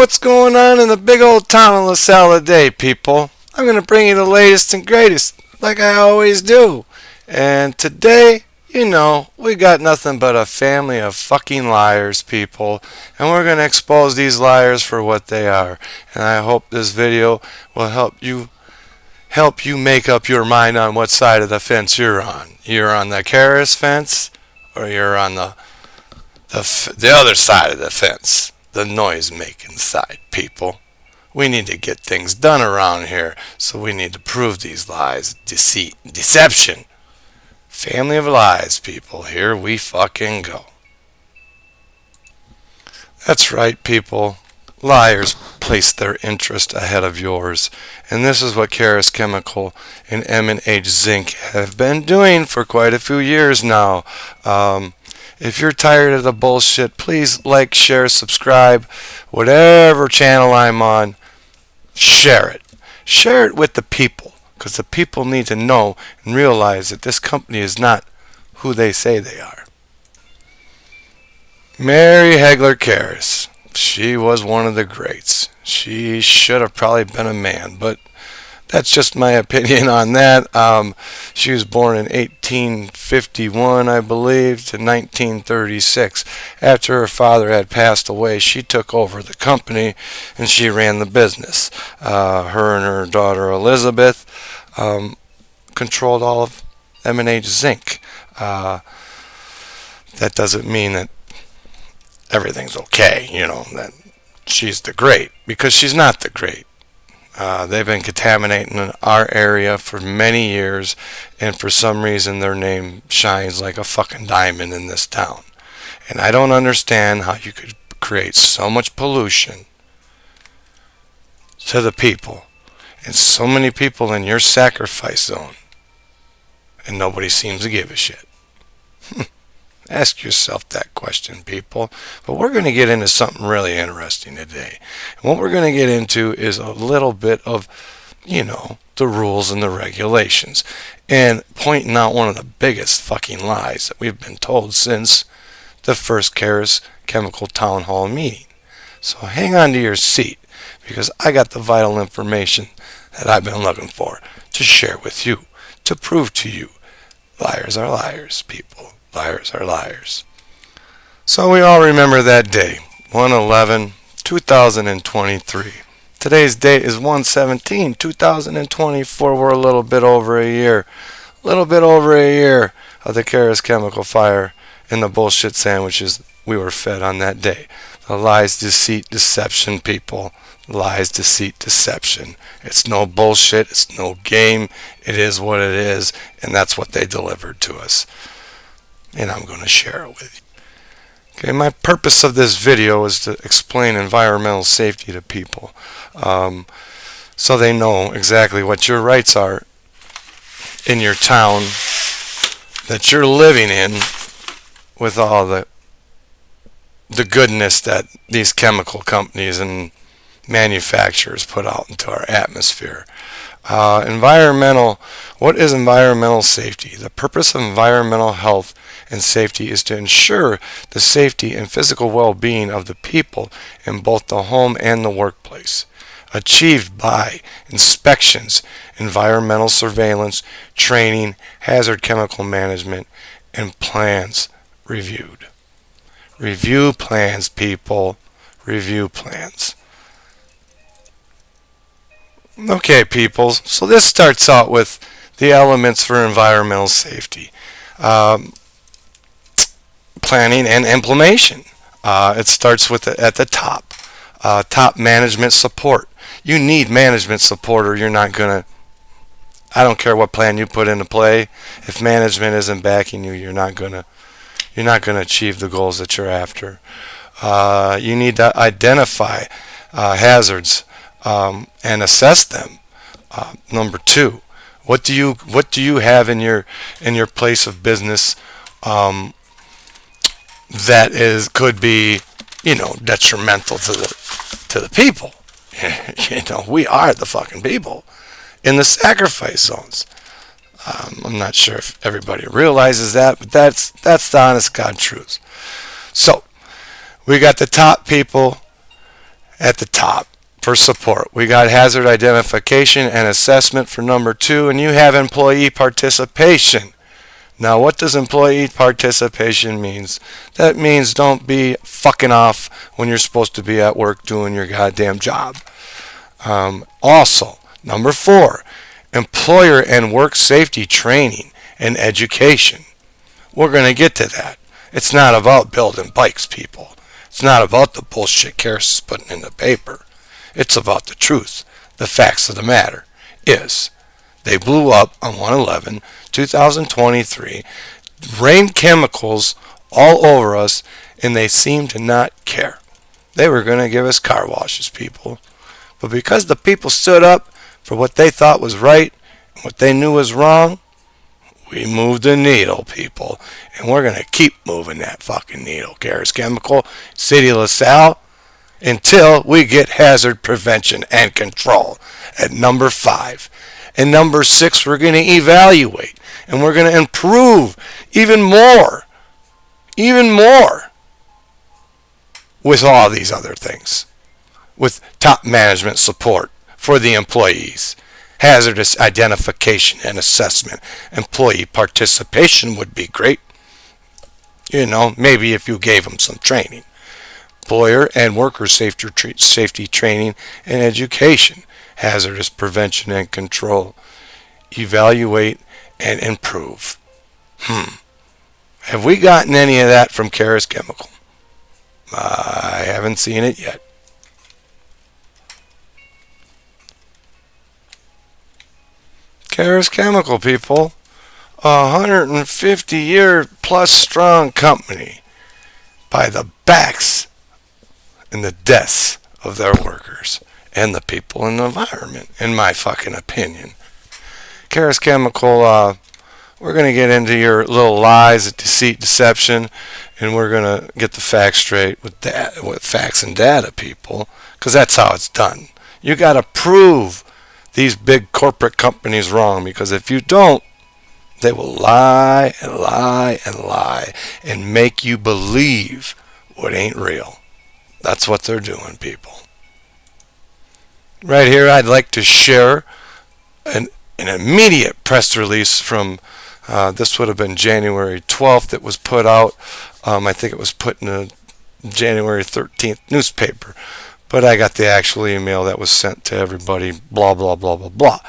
what's going on in the big old town of Lasalle today, people. I'm going to bring you the latest and greatest, like I always do. And today, we got nothing but a family of fucking liars, people. And we're going to expose these liars for what they are. And I hope this video will help you make up your mind on what side of the fence you're on. You're on the Carus fence, or you're on the other side of the fence, the noise-making side, people. We need to get things done around here, so we need to prove these lies, deceit, deception. Family of lies, people. Here we fucking go. That's right, people. Liars place their interest ahead of yours, and this is what Carus Chemical and M&H Zinc have been doing for quite a few years now. If you're tired of the bullshit, please like, share, subscribe, whatever channel I'm on, share it. Share it with the people, because the people need to know and realize that this company is not who they say they are. Mary Hegler Carus. She was one of the greats. She should have probably been a man, but that's just my opinion on that. She was born in 1851, I believe, to 1936. After her father had passed away, she took over the company and she ran the business. Her and her daughter Elizabeth controlled all of M&H Zinc. That doesn't mean that everything's okay, that she's the great, because she's not the great. They've been contaminating our area for many years, and for some reason their name shines like a fucking diamond in this town. And I don't understand how you could create so much pollution to the people, and so many people in your sacrifice zone, and nobody seems to give a shit. Ask yourself that question, people. But we're going to get into something really interesting today. And what we're going to get into is a little bit of, the rules and the regulations. And pointing out one of the biggest fucking lies that we've been told since the first Carus Chemical Town Hall meeting. So hang on to your seat, because I got the vital information that I've been looking for to share with you, to prove to you. Liars are liars, people. Liars are liars. So we all remember that day, 1/11/2023. Today's date is 1/17/2024. We're a little bit over a year. Of the Carus Chemical fire and the bullshit sandwiches we were fed on that day. The lies, deceit, deception, people. Lies, deceit, deception. It's no bullshit. It's no game. It is what it is, and that's what they delivered to us. And I'm going to share it with you. Okay, my purpose of this video is to explain environmental safety to people, so they know exactly what your rights are in your town that you're living in, with all the goodness that these chemical companies and manufacturers put out into our atmosphere. What is environmental safety? The purpose of environmental health and safety is to ensure the safety and physical well-being of the people in both the home and the workplace, achieved by inspections, environmental surveillance, training, hazard chemical management, and plans reviewed. Review plans, people. Review plans. Okay, people, so this starts out with the elements for environmental safety. Planning and implementation. It starts with at the top. Top management support. You need management support, or you're not going to, I don't care what plan you put into play, if management isn't backing you, you're not going to achieve the goals that you're after. You need to identify hazards and assess them. Number 2, what do you have in your place of business that could be detrimental to the people? We are the fucking people in the sacrifice zones. I'm not sure if everybody realizes that, but that's the honest God truth. So we got the top people at the top for support. We got hazard identification and assessment for number 2, and you have employee participation. Now, what does employee participation means? That means don't be fucking off when you're supposed to be at work doing your goddamn job. Also, number 4, employer and work safety training and education. We're going to get to that. It's not about building bikes, people. It's not about the bullshit Carus is putting in the paper. It's about the truth. The facts of the matter is they blew up on 1/11/2023, rained chemicals all over us, and they seemed to not care. They were going to give us car washes, people. But because the people stood up for what they thought was right and what they knew was wrong, we moved the needle, people. And we're going to keep moving that fucking needle, Carus Chemical, City of Lasalle, until we get hazard prevention and control at number 5. And number 6, we're going to evaluate. And we're going to improve even more with all these other things. With top management support for the employees, hazardous identification and assessment, employee participation would be great. You know, maybe if you gave them some training. Employer and worker safety training and education, hazardous prevention and control, evaluate and improve. Have we gotten any of that from Carus Chemical? I haven't seen it yet. Carus Chemical, people, 150-year plus strong company by the backs and the deaths of their workers and the people in the environment, in my fucking opinion. Carus Chemical, we're going to get into your little lies, deceit, deception, and we're going to get the facts straight with facts and data, people, because that's how it's done. You got to prove these big corporate companies wrong, because if you don't, they will lie and lie and lie and make you believe what ain't real. That's what they're doing, people. Right here, I'd like to share an immediate press release from, this would have been January 12th. It was put out. I think it was put in a January 13th newspaper. But I got the actual email that was sent to everybody, blah, blah, blah, blah, blah.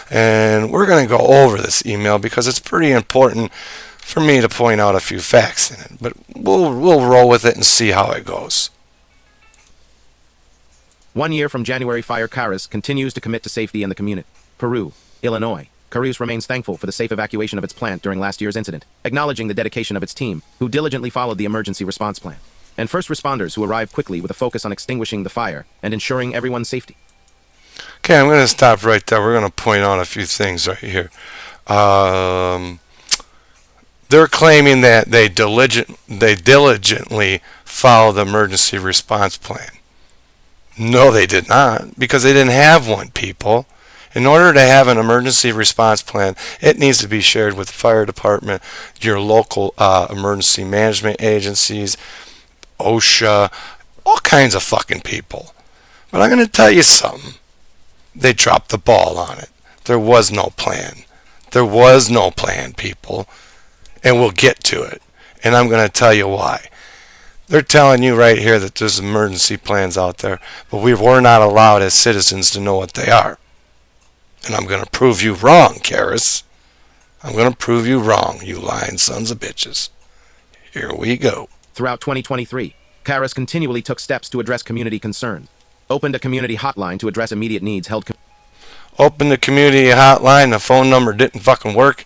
And we're going to go over this email because it's pretty important for me to point out a few facts in it. But we'll roll with it and see how it goes. 1 year from January, Fire Carus continues to commit to safety in the community. Peru, Illinois. Carus remains thankful for the safe evacuation of its plant during last year's incident, acknowledging the dedication of its team, who diligently followed the emergency response plan, and first responders who arrived quickly with a focus on extinguishing the fire and ensuring everyone's safety. Okay, I'm going to stop right there. We're going to point out a few things right here. They're claiming that they diligently followed the emergency response plan. No, they did not, because they didn't have one, people. In order to have an emergency response plan, it needs to be shared with the fire department, your local emergency management agencies, OSHA, all kinds of fucking people. But I'm going to tell you something. They dropped the ball on it. There was no plan. There was no plan, people. And we'll get to it. And I'm going to tell you why. They're telling you right here that there's emergency plans out there, but we're not allowed as citizens to know what they are. And I'm going to prove you wrong, Carus. I'm going to prove you wrong, you lying sons of bitches. Here we go. Throughout 2023, Carus continually took steps to address community concerns, opened a community hotline to address immediate needs Opened the community hotline, the phone number didn't fucking work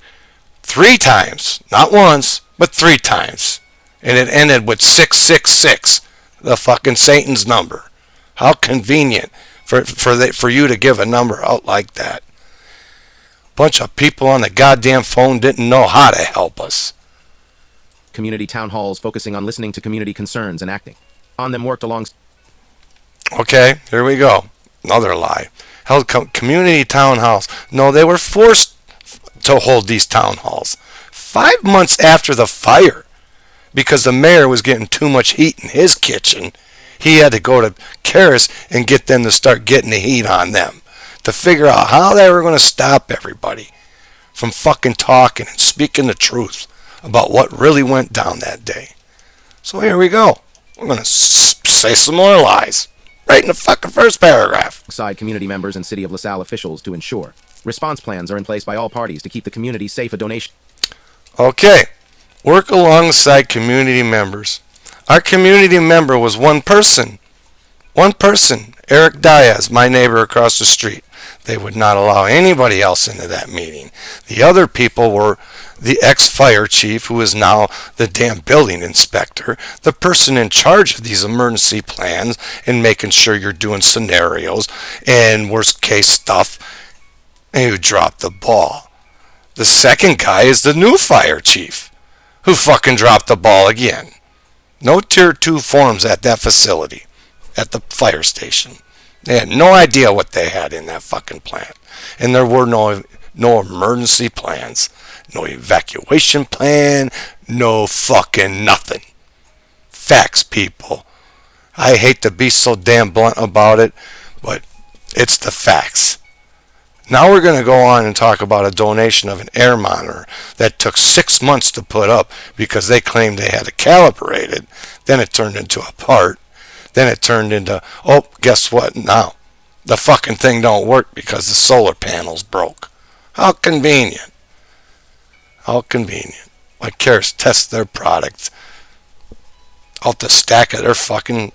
3 times. Not once, but 3 times. And it ended with 666, the fucking Satan's number. How convenient for you to give a number out like that. Bunch of people on the goddamn phone didn't know how to help us. Community town halls focusing on listening to community concerns and acting on them worked along. Okay, here we go. Another lie. Held community town halls. No, they were forced to hold these town halls 5 months after the fire. Because the mayor was getting too much heat in his kitchen, he had to go to Carus and get them to start getting the heat on them to figure out how they were going to stop everybody from fucking talking and speaking the truth about what really went down that day. So here we go. We're going to say some more lies right in the fucking first paragraph. Alongside community members and City of LaSalle officials to ensure response plans are in place by all parties to keep the community safe. A donation. Okay. Work alongside community members. Our community member was one person. One person. Eric Diaz, my neighbor across the street. They would not allow anybody else into that meeting. The other people were the ex-fire chief, who is now the damn building inspector, the person in charge of these emergency plans and making sure you're doing scenarios and worst case stuff, and you dropped the ball. The second guy is the new fire chief, who fucking dropped the ball again. No tier 2 forms at that facility, at the fire station. They had no idea what they had in that fucking plant. And there were no emergency plans, no evacuation plan, no fucking nothing. Facts, people. I hate to be so damn blunt about it, but it's the facts. Now we're going to go on and talk about a donation of an air monitor that took 6 months to put up because they claimed they had it calibrated. Then it turned into a part. Then it turned into, oh, guess what now? The fucking thing don't work because the solar panels broke. How convenient. How convenient. Like Carus tests their product out the stack of their fucking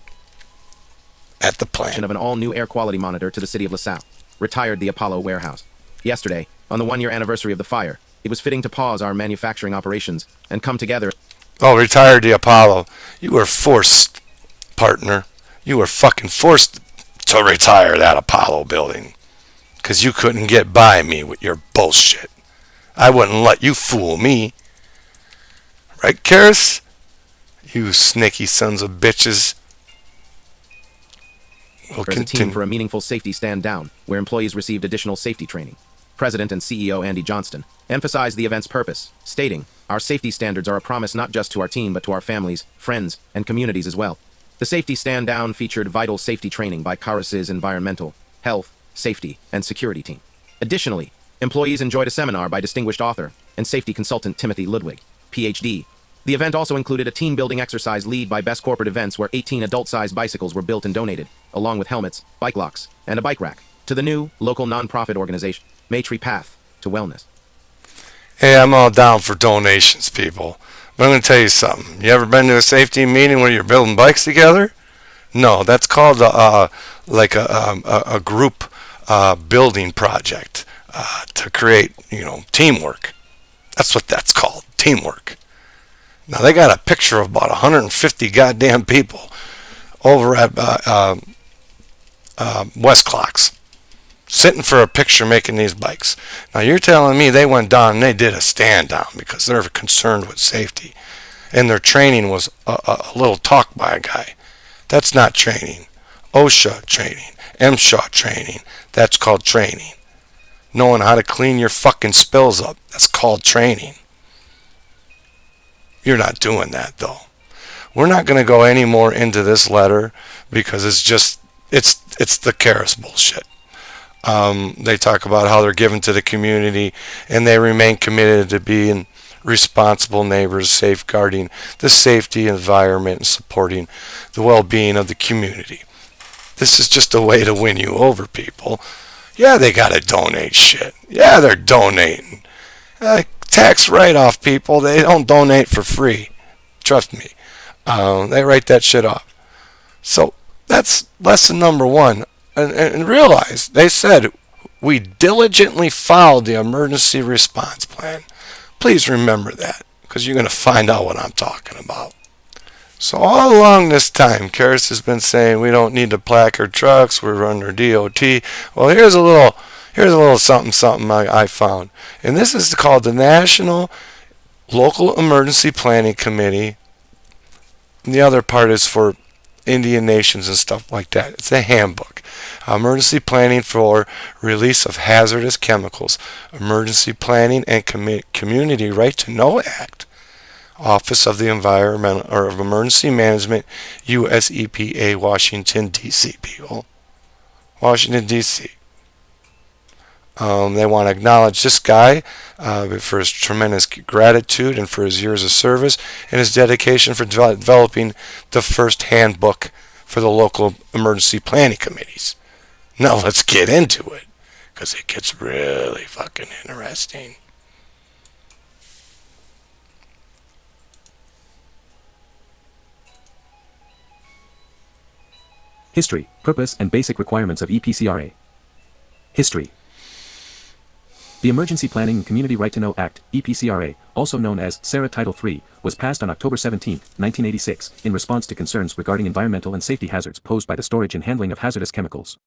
at the plant. Of an all-new air quality monitor to the City of LaSalle. Retired the Apollo warehouse. Yesterday, on the 1-year anniversary of the fire, it was fitting to pause our manufacturing operations and come together. Oh, retired the Apollo. You were forced, partner. You were fucking forced to retire that Apollo building. Because you couldn't get by me with your bullshit. I wouldn't let you fool me. Right, Carus? You sneaky sons of bitches. We'll As a team for a meaningful safety stand down, where employees received additional safety training. President and CEO Andy Johnston emphasized the event's purpose, stating, "Our safety standards are a promise not just to our team but to our families, friends, and communities as well." The safety stand down featured vital safety training by Carus's environmental, health, safety, and security team. Additionally, employees enjoyed a seminar by distinguished author and safety consultant Timothy Ludwig, PhD. The event also included a team-building exercise led by Best Corporate Events where 18 adult-sized bicycles were built and donated, along with helmets, bike locks, and a bike rack, to the new, local non-profit organization, Maytree Path to Wellness. Hey, I'm all down for donations, people. But I'm going to tell you something. You ever been to a safety meeting where you're building bikes together? No, that's called like a group building project to create, teamwork. That's what that's called, teamwork. Now, they got a picture of about 150 goddamn people over at West Clocks, sitting for a picture making these bikes. Now, you're telling me they went down and they did a stand down because they're concerned with safety. And their training was a little talk by a guy. That's not training. OSHA training. MSHA training. That's called training. Knowing how to clean your fucking spills up. That's called training. You're not doing that, though. We're not going to go any more into this letter because it's the Carus bullshit. They talk about how they're given to the community and they remain committed to being responsible neighbors, safeguarding the safety environment and supporting the well-being of the community. This is just a way to win you over, people. Yeah, they got to donate shit. Yeah, they're donating. Tax write-off, people. They don't donate for free. Trust me. They write that shit off. So that's lesson number 1. And realize, they said, we diligently followed the emergency response plan. Please remember that, because you're going to find out what I'm talking about. So all along this time, Carus has been saying we don't need to placard trucks, we're under DOT. Well, here's a little something I found. And this is called the National Local Emergency Planning Committee. And the other part is for Indian nations and stuff like that. It's a handbook. Emergency planning for release of hazardous chemicals. Emergency planning and community right to know act. Office of the Environment or of Emergency Management, U.S. EPA, Washington, D.C. people. Washington, D.C. They want to acknowledge this guy for his tremendous gratitude and for his years of service and his dedication for developing the first handbook for the local emergency planning committees. Now let's get into it, because it gets really fucking interesting. History, purpose, and basic requirements of EPCRA. History. The Emergency Planning and Community Right to Know Act, EPCRA, also known as SARA Title III, was passed on October 17, 1986, in response to concerns regarding environmental and safety hazards posed by the storage and handling of hazardous chemicals.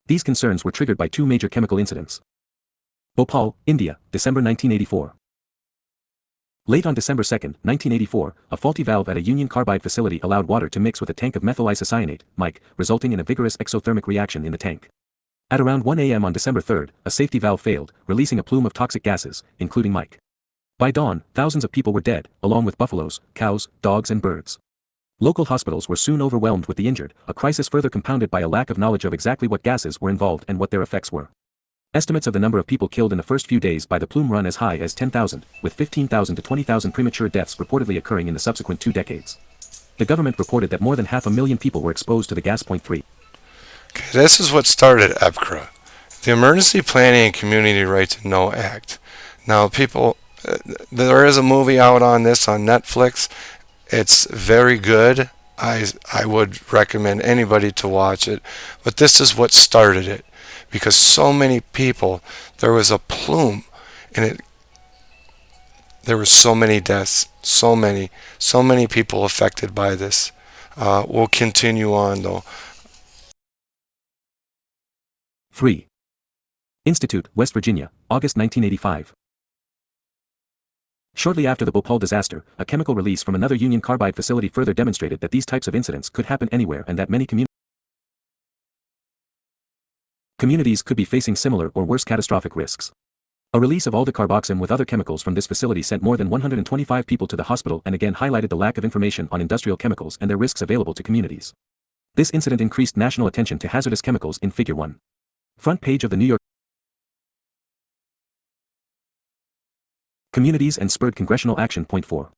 These concerns were triggered by two major chemical incidents. Bhopal, India, December 1984. Late on December 2, 1984, a faulty valve at a Union Carbide facility allowed water to mix with a tank of methyl isocyanate, MiC, resulting in a vigorous exothermic reaction in the tank. At around 1 a.m. on December 3, a safety valve failed, releasing a plume of toxic gases, including MiC. By dawn, thousands of people were dead, along with buffaloes, cows, dogs and birds. Local hospitals were soon overwhelmed with the injured, a crisis further compounded by a lack of knowledge of exactly what gases were involved and what their effects were. Estimates of the number of people killed in the first few days by the plume run as high as 10,000, with 15,000 to 20,000 premature deaths reportedly occurring in the subsequent 2 decades. The government reported that more than 500,000 people were exposed to the gas. 3. Okay, this is what started EPCRA, the Emergency Planning and Community Right to Know Act. Now, people, there is a movie out on this on Netflix. It's very good. I would recommend anybody to watch it. But this is what started it, because so many people, there was a plume, and there were so many deaths, so many people affected by this. We'll continue on though. 3. Institute, West Virginia, August 1985. Shortly after the Bhopal disaster, a chemical release from another Union Carbide facility further demonstrated that these types of incidents could happen anywhere and that many communities could be facing similar or worse catastrophic risks. A release of all the carboxym with other chemicals from this facility sent more than 125 people to the hospital and again highlighted the lack of information on industrial chemicals and their risks available to communities. This incident increased national attention to hazardous chemicals in Figure 1. Front page of the New York Communities and spurred congressional action. 4.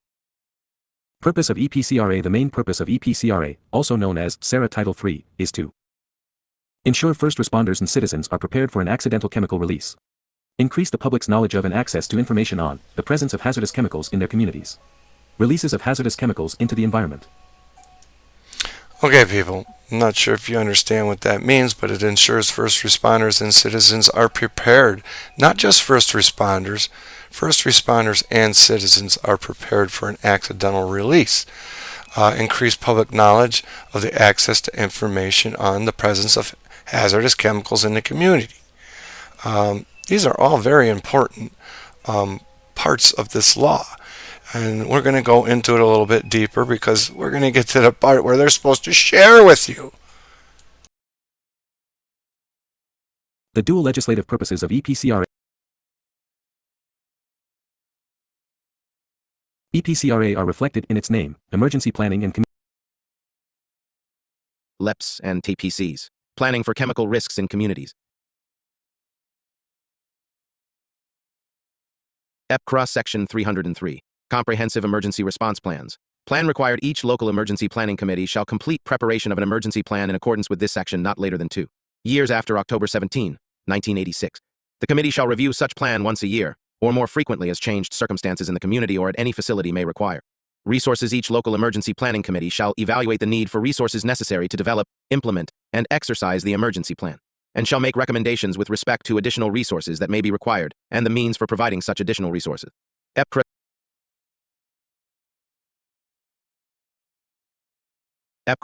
Purpose of EPCRA. The main purpose of EPCRA, also known as SARA Title III, is to ensure first responders and citizens are prepared for an accidental chemical release. Increase the public's knowledge of and access to information on the presence of hazardous chemicals in their communities. Releases of hazardous chemicals into the environment. Okay, people, I'm not sure if you understand what that means, but it ensures first responders and citizens are prepared. Not just first responders and citizens are prepared for an accidental release. Increase public knowledge of the access to information on the presence of hazardous chemicals in the community. These are all very important parts of this law. And we're going to go into it a little bit deeper because we're going to get to the part where they're supposed to share with you. The dual legislative purposes of EPCRA. EPCRA are reflected in its name, Emergency Planning and LEPs and TPCs, Planning for Chemical Risks in Communities. EPCRA Section 303. Comprehensive Emergency Response Plans. Plan required. Each local emergency planning committee shall complete preparation of an emergency plan in accordance with this section not later than 2 years after October 17, 1986. The committee shall review such plan once a year, or more frequently as changed circumstances in the community or at any facility may require. Resources. Each local emergency planning committee shall evaluate the need for resources necessary to develop, implement, and exercise the emergency plan, and shall make recommendations with respect to additional resources that may be required and the means for providing such additional resources. EPCRA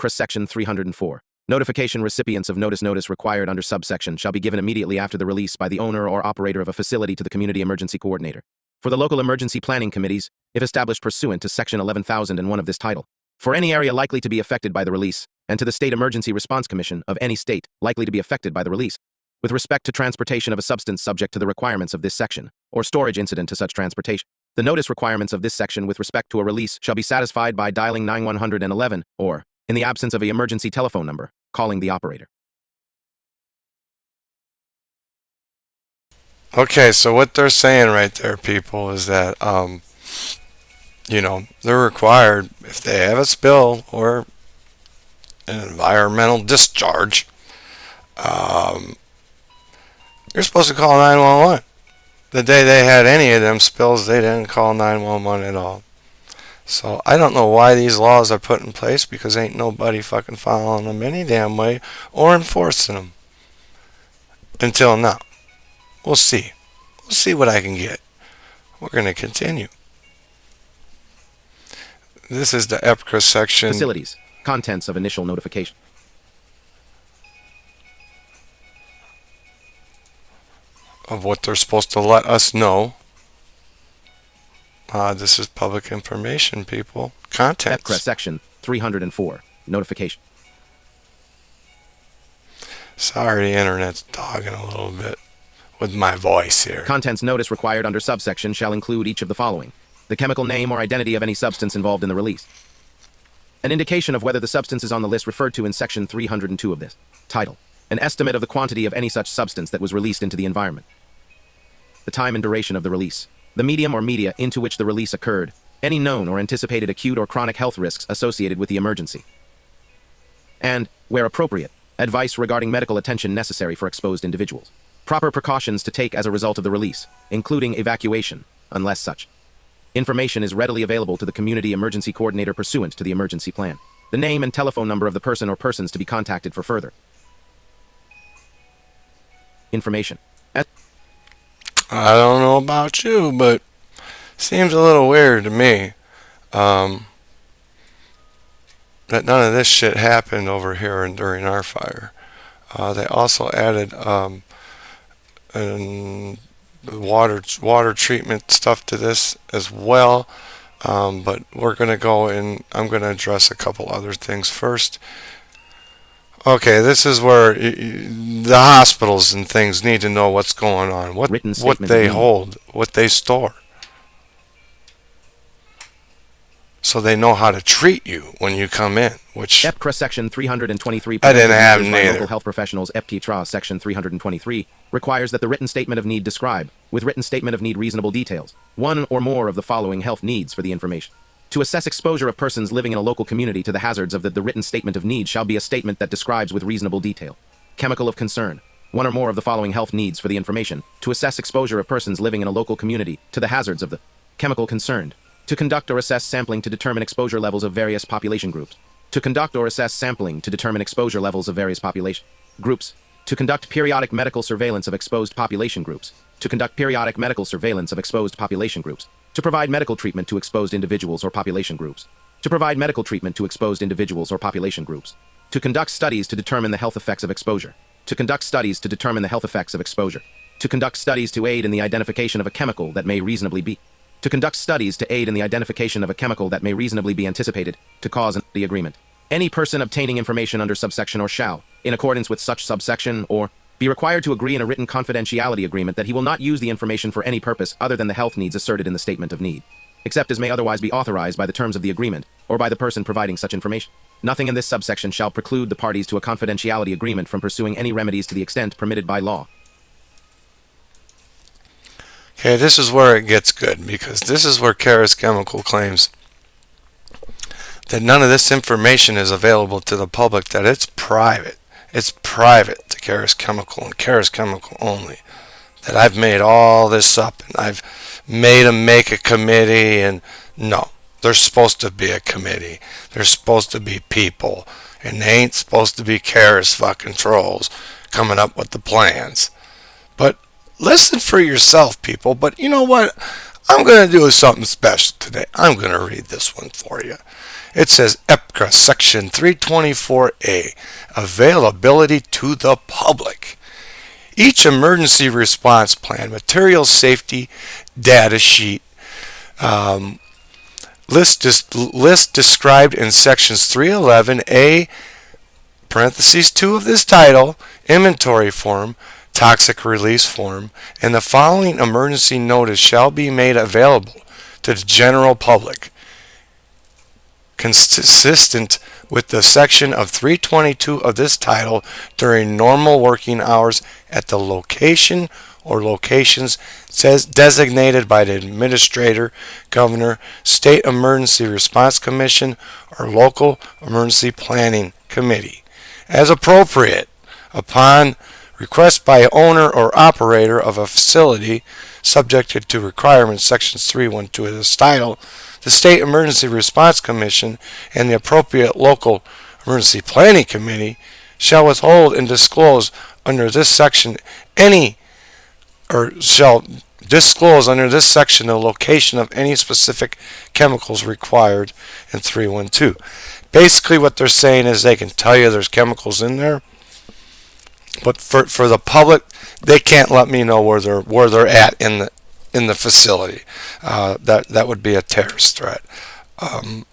Section 304. Notification. Recipients of notice required under subsection shall be given immediately after the release by the owner or operator of a facility to the Community Emergency Coordinator. For the local emergency planning committees, if established pursuant to Section 11,001 of this title, for any area likely to be affected by the release, and to the State Emergency Response Commission of any state likely to be affected by the release, with respect to transportation of a substance subject to the requirements of this section, or storage incident to such transportation. The notice requirements of this section with respect to a release shall be satisfied by dialing 9111 or, in the absence of an emergency telephone number, calling the operator. Okay, so what they're saying right there, people, is that, they're required, if they have a spill or an environmental discharge, you're supposed to call 911. The day they had any of them spills, they didn't call 911 at all. So I don't know why these laws are put in place, because ain't nobody fucking following them any damn way or enforcing them. Until now. We'll see. We'll see what I can get. We're going to continue. This is the EPCRA section. Facilities. Contents of initial notification. Of what they're supposed to let us know. This is public information, people. Contents. EPCRA section 304. Notification. Sorry, the internet's dogging a little bit with my voice here. Contents notice required under subsection shall include each of the following: the chemical name or identity of any substance involved in the release, an indication of whether the substance is on the list referred to in section 302 of this title, an estimate of the quantity of any such substance that was released into the environment, the time and duration of the release, the medium or media into which the release occurred, any known or anticipated acute or chronic health risks associated with the emergency, and, where appropriate, advice regarding medical attention necessary for exposed individuals. Proper precautions to take as a result of the release, including evacuation, unless such information is readily available to the community emergency coordinator pursuant to the emergency plan. The name and telephone number of the person or persons to be contacted for further information. I don't know about you, but seems a little weird to me that none of this shit happened over here and during our fire. They also added and water treatment stuff to this as well, but we're going to go and I'm going to address a couple other things first. Okay, this is where the hospitals and things need to know what's going on, what they hold, what they store, so they know how to treat you when you come in, which EPCRA section 323 I didn't have neither. Local health professionals. TTruth section 323 requires that the written statement of need describe, with written statement of need reasonable details, one or more of the following health needs for the information. To assess exposure of persons living in a local community to the hazards of the written statement of need shall be a statement that describes with reasonable detail. Chemical of concern. One or more of the following health needs for the information. To assess exposure of persons living in a local community to the hazards of the chemical concerned. To conduct or assess sampling to determine exposure levels of various population groups. To conduct or assess sampling to determine exposure levels of various population groups. To conduct periodic medical surveillance of exposed population groups. To conduct periodic medical surveillance of exposed population groups. To provide medical treatment to exposed individuals or population groups. To provide medical treatment to exposed individuals or population groups. To conduct studies to determine the health effects of exposure. To conduct studies to determine the health effects of exposure. To conduct studies to aid in the identification of a chemical that may reasonably be. To conduct studies to aid in the identification of a chemical that may reasonably be anticipated to cause the agreement. Any person obtaining information under subsection or shall, in accordance with such subsection or, be required to agree in a written confidentiality agreement that he will not use the information for any purpose other than the health needs asserted in the statement of need, except as may otherwise be authorized by the terms of the agreement or by the person providing such information. Nothing in this subsection shall preclude the parties to a confidentiality agreement from pursuing any remedies to the extent permitted by law. Okay, this is where it gets good, because this is where Carus Chemical claims that none of this information is available to the public, that it's private. It's private to Carus Chemical and Carus Chemical only. That I've made all this up and I've made them make a committee, and no, there's supposed to be a committee. There's supposed to be people, and they ain't supposed to be Carus fucking trolls coming up with the plans. But listen for yourself, people. But you know what? I'm going to do something special today. I'm going to read this one for you. It says EPCRA Section 324A, Availability to the Public. Each emergency response plan, material safety data sheet, list described in Sections 311A, parentheses 2 of this title, inventory form, toxic release form, and the following emergency notice shall be made available to the general public, consistent with the section of 322 of this title during normal working hours at the location or locations says designated by the administrator, governor, state emergency response commission, or local emergency planning committee, as appropriate, upon request by owner or operator of a facility subjected to requirements sections 312 of this title. The State Emergency Response Commission and the appropriate local emergency planning committee shall withhold and disclose under this section shall disclose under this section the location of any specific chemicals required in 312. Basically what they're saying is they can tell you there's chemicals in there, but for the public, they can't let me know where they're at in the facility. That would be a terrorist threat.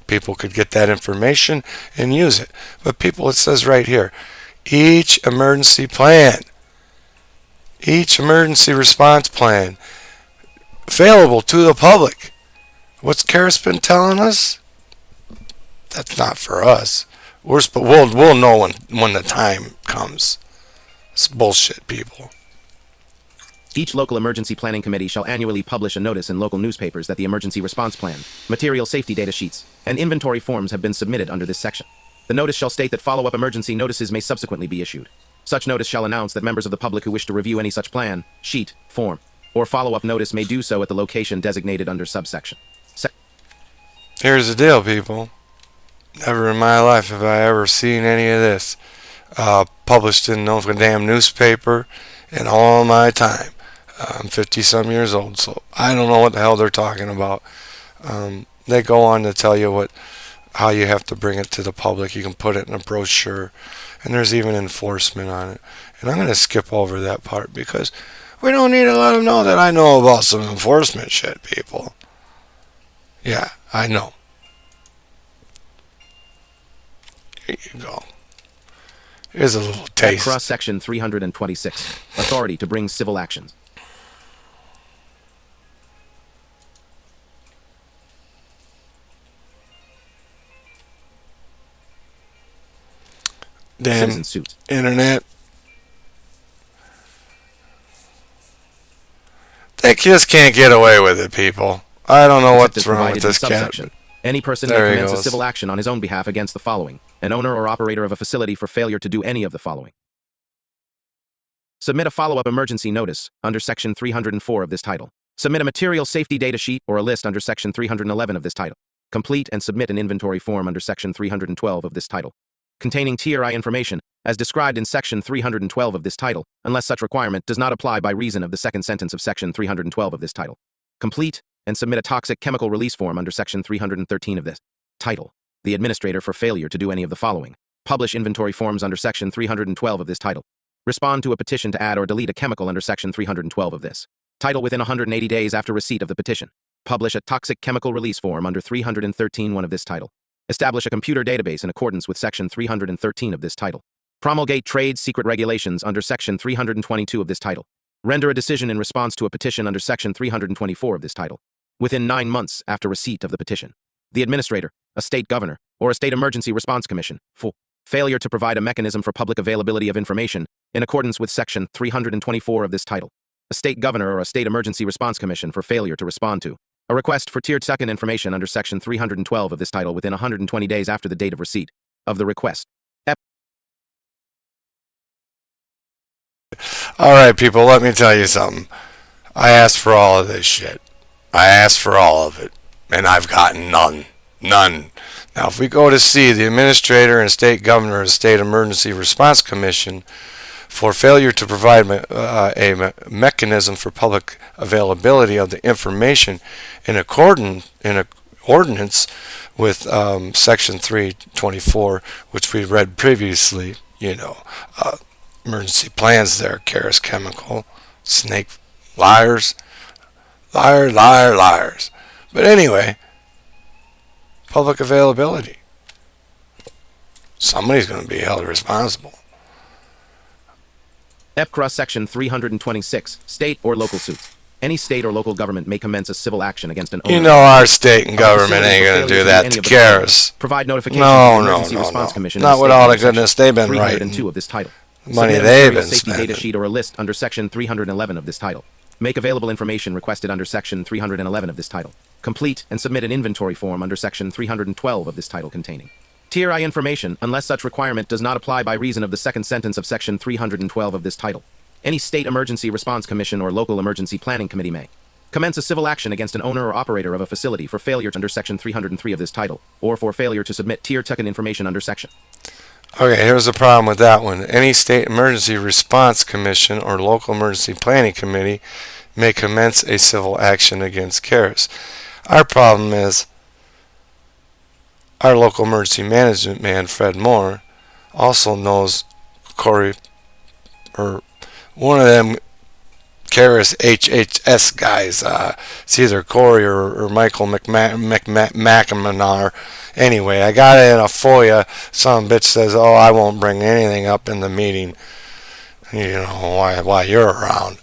People could get that information and use it. But people, it says right here, each emergency response plan available to the public. What's Carus been telling us? That's not for us. We'll know when the time comes. It's bullshit, people. Each local emergency planning committee shall annually publish a notice in local newspapers that the emergency response plan, material safety data sheets, and inventory forms have been submitted under this section. The notice shall state that follow-up emergency notices may subsequently be issued. Such notice shall announce that members of the public who wish to review any such plan, sheet, form, or follow-up notice may do so at the location designated under subsection. Here's the deal, people. Never in my life have I ever seen any of this published in no damn newspaper in all my time. I'm 50-some years old, so I don't know what the hell they're talking about. They go on to tell you how you have to bring it to the public. You can put it in a brochure, and there's even enforcement on it. And I'm going to skip over that part because we don't need to let them know that I know about some enforcement shit, people. Yeah, I know. Here you go. Here's a little taste. Cross section 326. Authority to bring civil actions. Damn Citizen suit. internet. They just can't get away with it, people. I don't know what's wrong with this cat. Any person may commence a civil action on his own behalf against the following: an owner or operator of a facility for failure to do any of the following. Submit a follow-up emergency notice under Section 304 of this title. Submit a material safety data sheet or a list under Section 311 of this title. Complete and submit an inventory form under Section 312 of this title, containing TRI information as described in Section 312 of this title, unless such requirement does not apply by reason of the second sentence of Section 312 of this title. Complete and submit a toxic chemical release form under Section 313 of this title. The administrator for failure to do any of the following. Publish inventory forms under Section 312 of this title. Respond to a petition to add or delete a chemical under Section 312 of this title within 180 days after receipt of the petition. Publish a toxic chemical release form under 313(1) of this title. Establish a computer database in accordance with Section 313 of this title. Promulgate trade secret regulations under Section 322 of this title. Render a decision in response to a petition under Section 324 of this title, within 9 months after receipt of the petition. The administrator, a state governor, or a state emergency response commission, for failure to provide a mechanism for public availability of information in accordance with Section 324 of this title. A state governor or a state emergency response commission for failure to respond to a request for tiered second information under Section 312 of this title within 120 days after the date of receipt of the request. All right, people, let me tell you something. I asked for all of this shit. I asked for all of it, and I've gotten none. None. Now, if we go to see the administrator and state governor of the State Emergency Response Commission for failure to provide a mechanism for public availability of the information in accordance with Section 324, which we read previously, emergency plans there, Carus Chemical, snake, liars. But anyway, public availability. Somebody's going to be held responsible. Cross Section 326, state or local suits. Any state or local government may commence a civil action against an owner. You know our state and of a government facility ain't for going to do failure that any to of the Carus. Provide notification No, to the no, Emergency no, Response no. Commission. Not in with the all the statement in goodness section they've been 302 writing. of this title. Money Submit a they've material been safety data spending. sheet or a list under section 311 of this title. Make available information requested under section 311 of this title. Complete and submit an inventory form under section 312 of this title containing Tier I information unless such requirement does not apply by reason of the second sentence of section 312 of this title. Any state emergency response commission or local emergency planning committee may commence a civil action against an owner or operator of a facility for failure under section 303 of this title, or for failure to submit tier token information under section. Okay, here's the problem with that one. Any state emergency response commission or local emergency planning committee may commence a civil action against Carus. Our problem is our local emergency management man, Fred Moore, also knows Corey, or one of them Carus HHS guys. It's either Corey or Michael McMahon. Anyway, I got it in a FOIA. Some bitch says, "Oh, I won't bring anything up in the meeting. You know why you're around."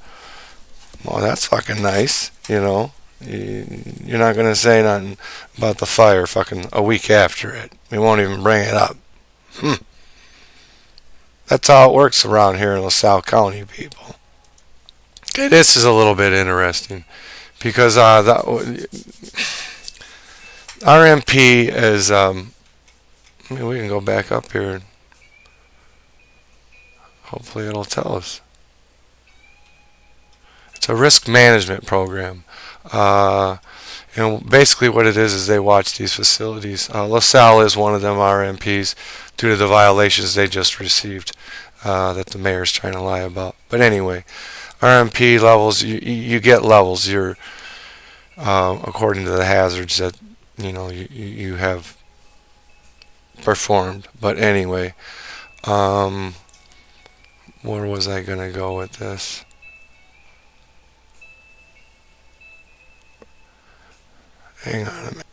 Well, that's fucking nice. You know, you're not gonna say nothing about the fire fucking a week after it. We won't even bring it up. That's how it works around here in LaSalle County, people. Okay, this is a little bit interesting because the RMP is. We can go back up here. Hopefully, it'll tell us. It's a risk management program. Basically what it is they watch these facilities. LaSalle is one of them RMPs due to the violations they just received that the mayor's trying to lie about. But anyway, RMP levels, you get levels. You're according to the hazards that you have performed. But anyway, where was I gonna go with this? Hang on a minute.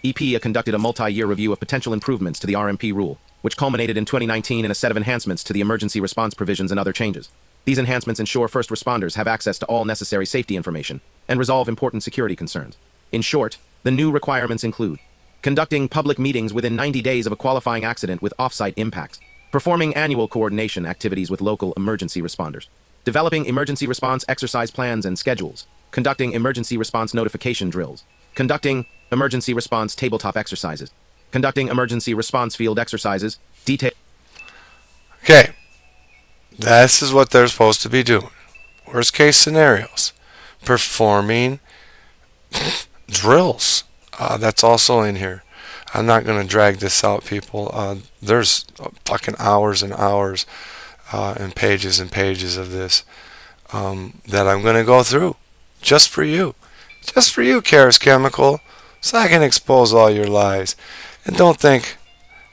EPA conducted a multi-year review of potential improvements to the RMP rule, which culminated in 2019 in a set of enhancements to the emergency response provisions and other changes. These enhancements ensure first responders have access to all necessary safety information and resolve important security concerns. In short, the new requirements include conducting public meetings within 90 days of a qualifying accident with off-site impacts, performing annual coordination activities with local emergency responders, developing emergency response exercise plans and schedules, conducting emergency response notification drills, conducting emergency response tabletop exercises, conducting emergency response field exercises, detail. Okay, this is what they're supposed to be doing. Worst case scenarios, performing drills. That's also in here. I'm not going to drag this out, people. There's fucking hours and hours and pages of this that I'm going to go through just for you. Just for you, Carus Chemical, so I can expose all your lies. And don't think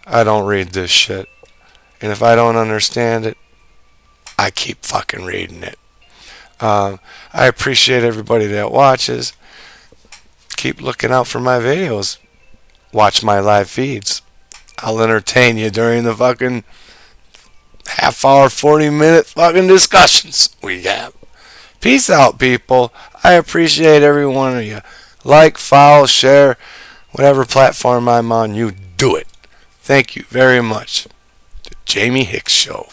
I don't read this shit. And if I don't understand it, I keep fucking reading it. I appreciate everybody that watches. Keep looking out for my videos. Watch my live feeds. I'll entertain you during the fucking half hour, 40-minute fucking discussions we have. Peace out, people. I appreciate every one of you. Like, follow, share, whatever platform I'm on, you do it. Thank you very much. The Jamie Hicks Show.